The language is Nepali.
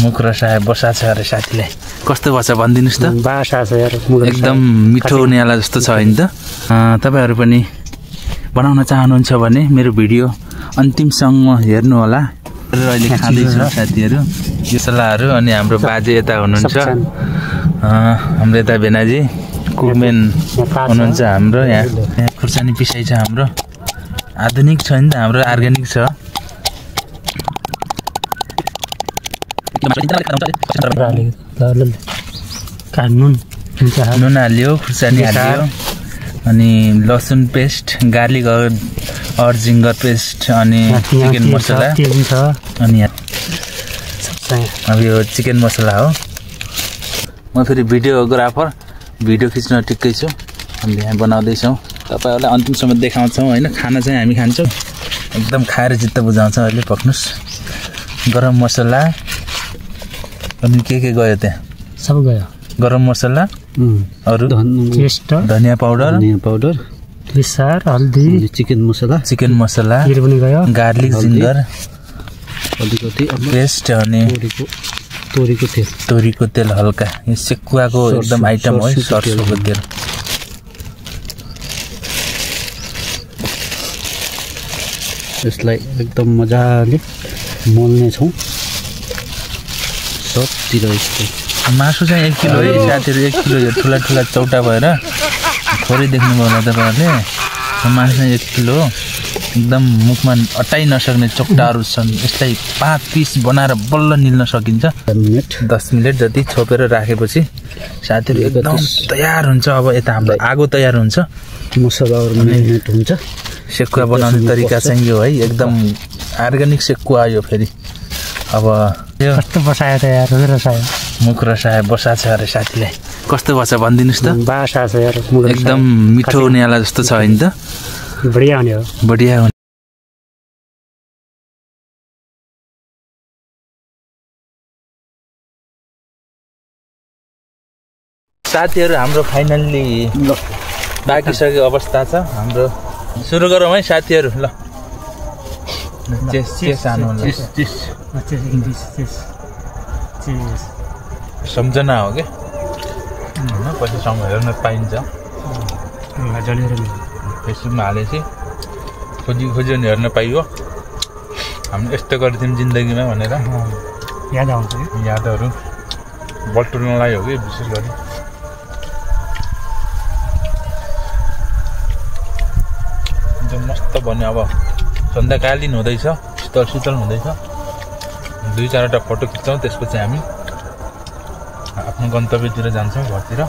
मुख रसाए बसा छ अरे साथीलाई कस्तो भछ भनिदिनुस् त बासा छ यार एकदम मिठो न्याला जस्तो छ हैन त तपाईहरु पनि बनाउन चाहनुहुन्छ भने मेरो भिडियो अन्तिमसम्म हेर्नु होला र अहिले खाँदै छु साथीहरु यो सलाहहरु अनि हाम्रो बाजे यता हुनुहुन्छ हाम्रो यता बेनाजी कुकमेन हुनुहुन्छ हाम्रो यहाँ खुर्सानी पिसाइ छ हाम्रो आधुनिक छ नि त हाम्रो अर्ग्यानिक छ नुन हाल्यो खुर्सानी हाल्यो अनि लसुन पेस्ट गार्लिक और जिंगर पेस्ट अनि चिकन मसला अनि अब यो चिकन मसला हो म फेरि भिडियोग्राफर भिडियो खिच्न टिक्कै छु अनि यहाँ बनाउँदै छौं तपाईहरुलाई अन्तिमसम्म देखाउँछौं हैन खाना चाहिँ हामी खान्छौं एकदम खाएर चित्त बुझाउँछ अहिले पक्नुस् गरम मसला अनि के गयो त्यहाँ सब गयो गरम मसला अरु धनिया पाउडर केसर हल्दी चिकन मसला पनि गयो गार्लिक जिंगर अलिकति पेस्ट अनि तोरीको तेल हल्का यो सेकुवाको एकदम आइटम हो सरसोको तेल यसलाई एकदम मजाले मोल्ने छौं सबतिर यस्तो मासु चाहिँ 1 किलो है साथीहरु 1 किलो यो ठुला ठुला चौटा भएर थोरै देख्नु भयो होला तपाईहरुले मासु चाहिँ 1 किलो एकदम मुखमा अटाइ नसक्ने चौटाहरु छन् यसलाई 5 पीस बनाएर बल्ल निल्न सकिन्छ 10 मिनेट जति छोपेर राखेपछि साथीहरु एकदम तयार हुन्छ अब यता हाम्रो आगो तयार हुन्छ मसलाहरु मेरिनेट हुन्छ सेकुवा बनाउने तरिका चाहिँ यो है एकदम अर्ग्यानिक सेकुवा यो फेरि अब यो कस्तो बसायो त यार रसायो मुख रसाए बसा छ अरे साथीलाई कस्तो भछ भनिदिनुस् त बासा छ यार एकदम मिठो न्याला जस्तो छ हैन त बढिया हुने हो बढिया हुने साथीहरु हाम्रो फाइनल्ली बाँकी सकेको अवस्था छ हाम्रो सुरु गरौँ है साथीहरु ल चेस सानो सम्झना हो के पछि सँग हेर्न पाइन्छ फेसबुकमा हालेपछि खोजी अनि हेर्न पाइयो हामी यस्तो गर्थ्यौं जिन्दगीमा भनेर याद आउँछ यादहरू बटुल्नलाई हो कि विशेष गरी मस्त बन्यो अब सन्ध्याकालीन हुँदैछ शीतल हुँदैछ 2-4 वटा फोटो खिच्छौं त्यसपछि हामी आफ्नो गन्तव्यतिर जान्छौं घरतिर